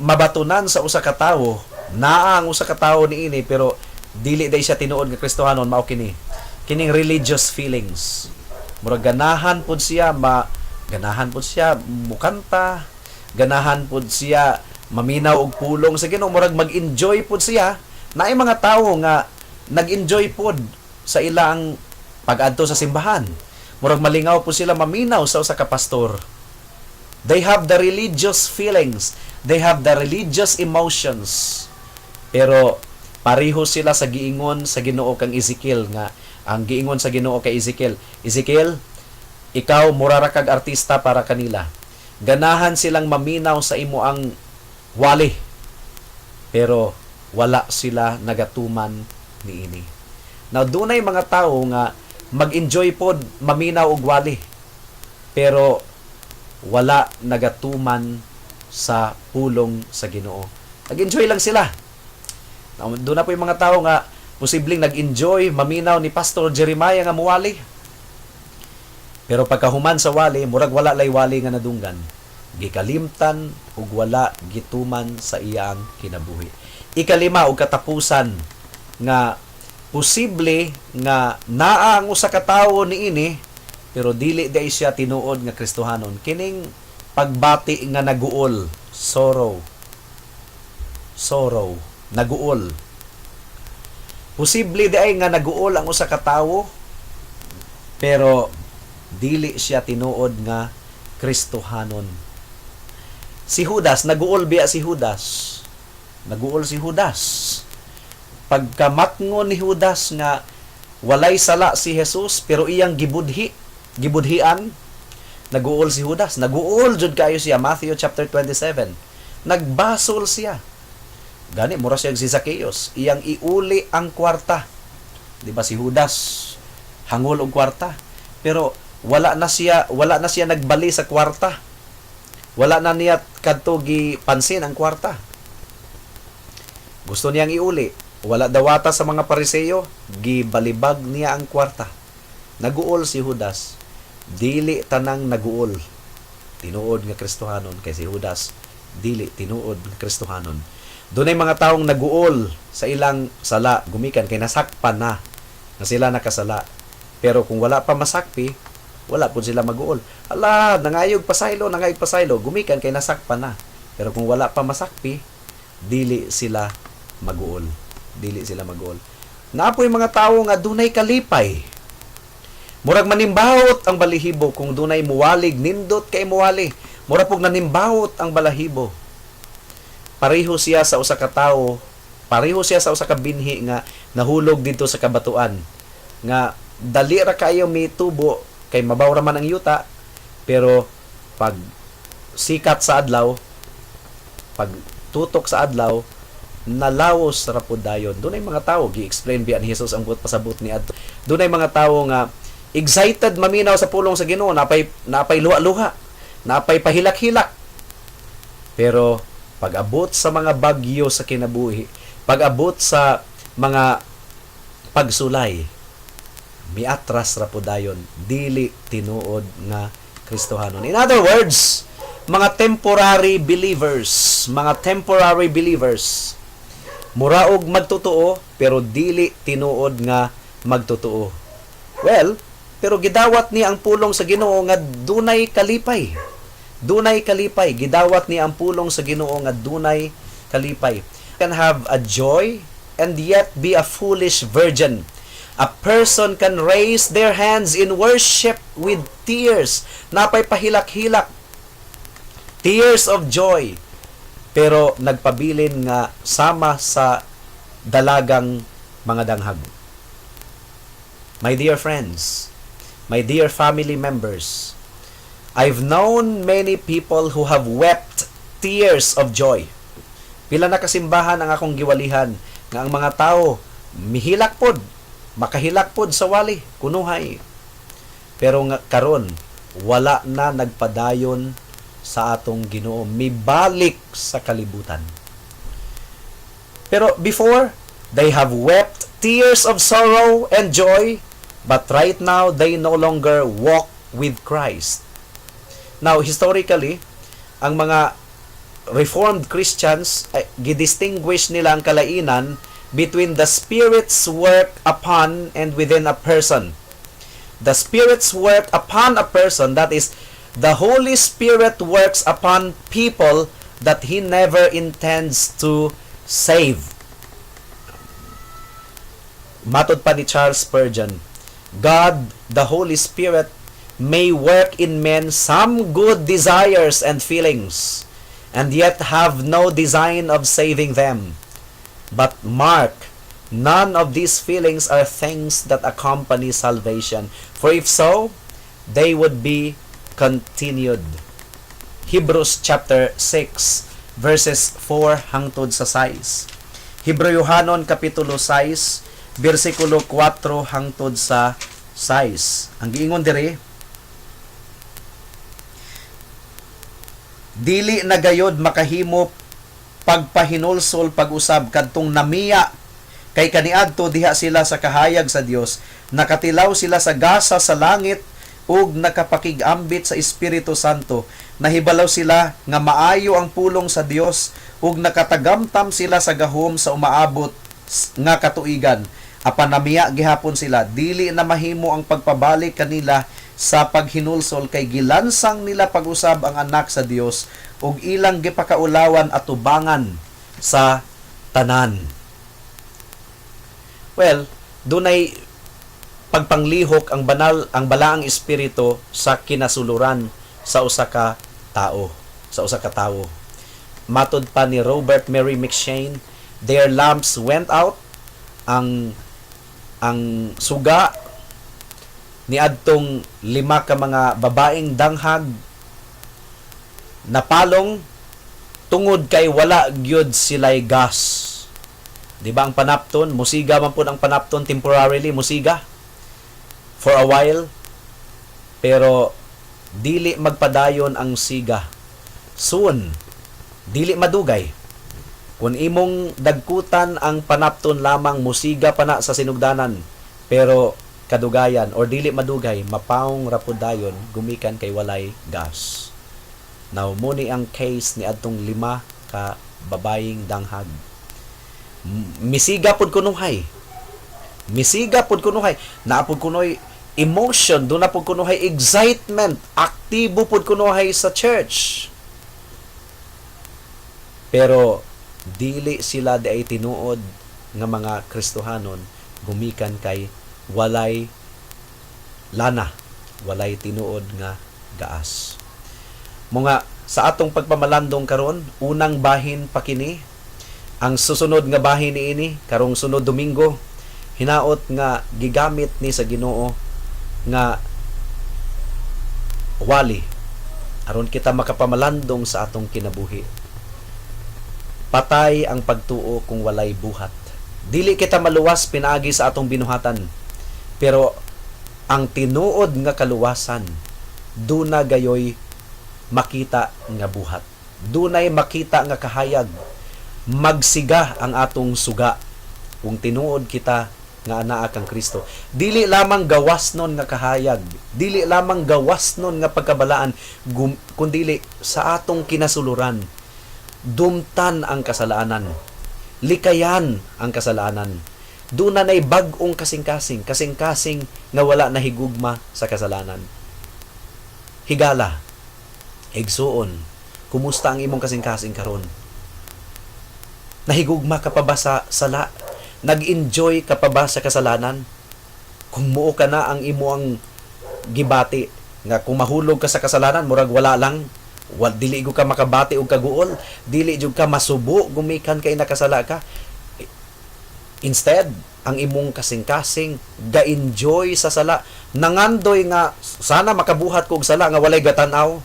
mabatunan sa usa ka tawo, naa ang usa ka tawo niini, pero dili day siya tinuod nga Kristohanon, mao kini. Kining religious feelings. Murag ganahan pud siya mukanta, ganahan pud siya maminaw og pulong sa Ginoo, murag mag-enjoy pud siya. Naay mga tawo nga nag-enjoy pud sa ilang pag-adto sa simbahan. Murag malingaw pud sila maminaw sa usa ka pastor. They have the religious feelings, they have the religious emotions. Pero pareho sila sa giingon sa Ginoo kang Ezekiel nga ang giingon sa Ginoo kay Ezekiel, Ezekiel, ikaw murara kag artista para kanila. Ganahan silang maminaw sa imo ang wali. Pero wala sila nagatuman niini. Now dunay mga tawo nga mag-enjoy pod maminaw og wali. Pero wala nagatuman sa pulong sa Ginoo. Nag-enjoy lang sila. Now, doon na po yung mga tao nga posibleng nag-enjoy, maminaw ni Pastor Jeremiah nga muwali. Pero pagkahuman sa wali, murag wala lay wali nga nadunggan. Gikalimtan ug wala gituman sa iyang kinabuhi. Ikalima og katapusan nga posible nga naa ang usa ka tawo niini pero dili day siya tinuod nga Kristohanon. Kining pagbati nga naguol, sorrow, naguol. Posible day nga naguol ang usa ka tawo pero dili siya tinuod nga Kristohanon. Si Judas, naguol biya si Judas. Naguol si Judas. Pagkamatngon ni Judas nga walay sala si Jesus pero iyang gibudhian, naguol si Judas. Naguol jud kayo siya. Matthew chapter 27. Nagbasol siya. Gani mura siya si Zacchaeus, iyang iuli ang kwarta. Di ba si Judas hangol og kwarta. Pero wala na siya nagbali sa kwarta. Wala na niya kadto gipansin ang kwarta. Gusto niyang iuli. Wala dawata sa mga Pariseo, gibalibag niya ang kwarta. Naguol si Judas. Dili tanang naguol tinuod nga Kristohanon kay si Judas dili tinuod nga Kristohanon. Dunay mga taong naguol sa ilang sala gumikan kay nasakpan na sila nakasala. Pero kung wala pa masakpi, wala po sila maguol. Ala, nangayog pasaylo, gumikan kay nasakpan na. Pero kung wala pa masakpi, dili sila maguol. Dili sila maguol. Naapoy mga tawo nga dunay kalipay. Murag manimbawot ang balahibo kung dunay muwalig, nindot kay muwali. Mura pog nanimbawot ang balahibo. Pareho siya sa usa ka tawo, pareho siya sa usa ka binhi nga nahulog dito sa kabatuan. Nga dali ra kayo mitubo kay mabaw ra man ang yuta, pero pag sikat sa adlaw, pag tutok sa adlaw, nalawos ra pud dayon. Dunay mga tawo gi-explain biya ni Jesus ang buot pasabot ni adto. Dunay mga tawo nga excited maminaw sa pulong sa Ginoo, napay luha-luha, napay pahilak-hilak. Pero pag-abot sa mga bagyo sa kinabuhi, pag-abot sa mga pagsulay, miatras ra po dayon, dili tinuod nga Kristohanon. In other words, mga temporary believers, muraog magtotoo pero dili tinuod nga magtotoo. Well, pero gidawat ni ang pulong sa Ginoo nga dunay kalipay. Dunay kalipay. Gidawat ni ang pulong sa Ginoo nga dunay kalipay. Can have a joy and yet be a foolish virgin. A person can raise their hands in worship with tears. Napay pahilak-hilak. Tears of joy. Pero nagpabilin nga sama sa dalagang mga danghag. My dear friends, my dear family members, I've known many people who have wept tears of joy. Pila na kasimbahan ang akong giwalihan nga ang mga tao mihilak pod, makahilak pod sa wali, kunuhay. Pero nga karon wala na nagpadayon sa atong Ginoo, mibalik sa kalibutan. Pero before, they have wept tears of sorrow and joy, but right now they no longer walk with Christ. Now, historically, ang mga Reformed Christians, gidistinguish nila ang kalainan between the Spirit's work upon and within a person. The Spirit's work upon a person, that is, the Holy Spirit works upon people that He never intends to save. Matod pa ni Charles Spurgeon, God, the Holy Spirit, may work in men some good desires and feelings, and yet have no design of saving them. But mark, none of these feelings are things that accompany salvation, for if so, they would be continued. Hebrews chapter 6, verses 4 hangtod sa 6. Hebreyohanon kapitulo 6, versikulo 4 hangtod sa 6. Ang giingon diri, dili na gayod makahimo pagpahinulsol pag-usab kadtong namiya kay kaniadto diha sila sa kahayag sa Dios, nakatilaw sila sa gasa sa langit ug nakapakig-ambit sa Espiritu Santo. Nahibalaw sila nga maayo ang pulong sa Dios ug nakatagamtam sila sa gahom sa umaabot nga katuigan. Apan namiya gihapon sila, dili na mahimo ang pagpabalik kanila sa paghinulsol kay gilansang nila pag-usab ang anak sa Dios ug ilang gipakaulawan at tubangan sa tanan. Well, dunay pagpanglihok ang balaang espiritu sa kinasuluran sa usa ka tao, Matod pa ni Robert Mary McCheyne, their lamps went out. Ang suga ni adtong 5 ka mga babaeng danghag napalong tungod kay wala gyud silay gas. Di ba ang panapton, musiga man po ang panapton, temporarily musiga for a while, pero dili magpadayon ang siga. Soon, dili madugay. Kung imong dagkutan ang panapton lamang, musiga pa na sa sinugdanan, pero kadugayan or dili madugay, mapaong rapudayon gumikan kay walay gas. Now, muni ang case ni adtong 5 ka babayeng danghag. Misiga pud kunuhay. Naapod kunoy emotion, do na pud kunuhay excitement, aktibo pud kunuhay sa church. Pero dili sila di ay tinuod nga mga Kristohanon, gumikan kay walay lana, walay tinuod nga gaas. Mga sa atong pagpamalandong karon, unang bahin pa kini. Ang susunod nga bahin niini karong sunod Domingo, hinaot nga gigamit ni sa Ginoo nga wali aron kita makapamalandong sa atong kinabuhi. Patay ang pagtuo kung walay buhat. Dili kita maluwas pinaagi sa atong binuhatan, pero ang tinuod nga kaluwasan duna gayoy makita nga buhat. Dunay makita nga kahayag. Magsiga ang atong suga kung tinuod kita nga anaa kang Kristo. Dili lamang gawasnon nga kahayag, dili lamang gawasnon nga pagkabalaan, kundili sa atong kinasuluran. Dumtan ang kasalanan. Likayan ang kasalanan. Duna nay bag-ong kasing-kasing nga wala na higugma sa kasalanan. Higala, igsuon, kumusta ang imong kasing-kasing karon? Nahigugma ka pa ba sa sala? Nag-enjoy ka pa ba sa kasalanan? Kung muo ka na ang imuang gibati, nga kung mahulog ka sa kasalanan, murag wala lang, dili jud ka makabati og kaguol, dili jud ka masubo gumikan kay nakasala ka. Instead, ang imong kasing-kasing ga-enjoy sa sala, nangandoy nga sana makabuhat kog sala nga walay gatanaw.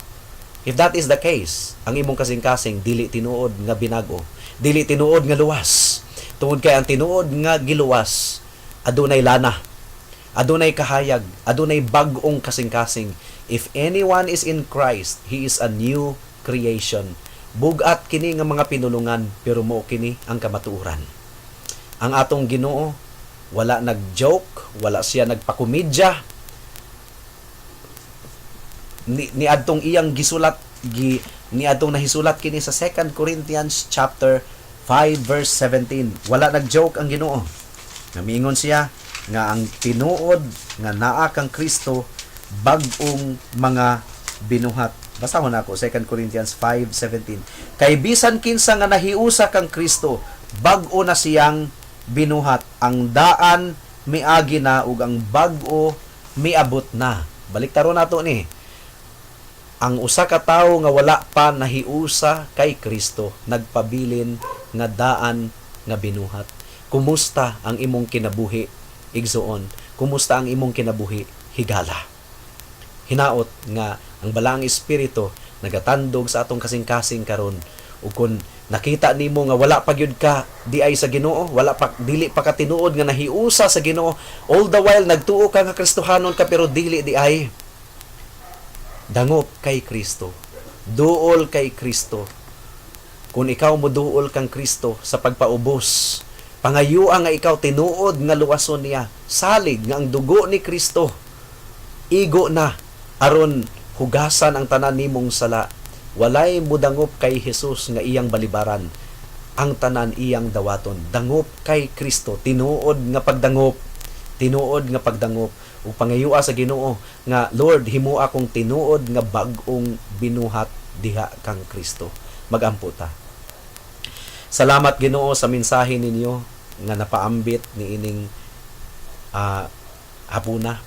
If that is the case, ang imong kasing-kasing dili tinuod nga binago, dili tinuod nga luwas. Tungod kay ang tinuod nga giluwas, adunay lana, adunay kahayag, adunay bag-ong kasing-kasing. If anyone is in Christ, he is a new creation. Bugat kini nga mga pinulungan, pero mao kini ang kamatuoran. Ang atong Ginoo wala nag-joke, wala siya nagpakomedya. Ni adtong iyang gisulat ni adtong nahisulat kini sa 2 Corinthians chapter 5 verse 17. Wala nag-joke ang Ginoo. Namingon siya nga ang tinuod nga naa kang Kristo bag-ong mga binuhat. Basahon ako 2 Corinthians 5:17. Kay bisan kinsa nga nahiusa kang Kristo, bag-o na siyang binuhat. Ang daan miagi na ug ang bag-o miabot na. Baliktaron nato ni. Ang usa ka tawo nga wala pa nahiusa kay Kristo, nagpabilin nga daan nga binuhat. Kumusta ang imong kinabuhi? Igsuon, kumusta ang imong kinabuhi? Higala. Hinaot nga ang balaang espiritu nagatandog sa atong kasing-kasing karon, ug kun nakita nimo nga wala pa gyud ka di ay sa Ginoo, wala pa dili pa ka tinuod nga nahiusa sa Ginoo, all the while nagtuo ka nga Kristohanon ka pero dili di ay, dangop kay Kristo, duol kay Kristo. Kung ikaw moduol kang Kristo sa pagpaubos, pangayua nga ikaw tinuod nga luwason niya, salig nga ang dugo ni Kristo igo na aron hugasan ang tanan nimong sala. Walay mudangop kay Jesus nga iyang balibaran, ang tanan iyang dawaton. Dangop kay Kristo, tinuod nga pagdangop, tinuod nga pagdangop. Ug pangayua sa Ginoo nga Lord, himo akong tinuod nga bag-ong binuhat diha kang Kristo. Magampo ta. Salamat Ginoo sa mensahe ninyo nga napaambit ni ining hapuna.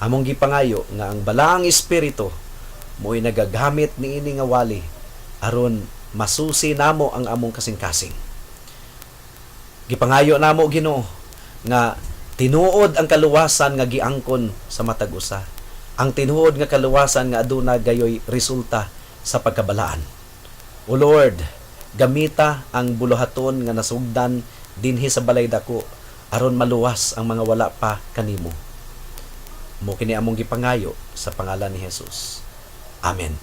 Among gipangayo nga ang balaang espiritu mo'y nagagamit ni ini nga wali aron masusi namo ang among kasing-kasing. Gipangayo namo Ginoo nga tinuod ang kaluwasan nga giangkon sa matag usa. Ang tinuod nga kaluwasan nga aduna gayoy resulta sa pagkabalaan. O Lord, gamita ang buluhaton nga nasugdan dinhi sa balay dako aron maluwas ang mga wala pa kanimo. Mo kini among gipangayo sa pangalan ni Jesus. Amen.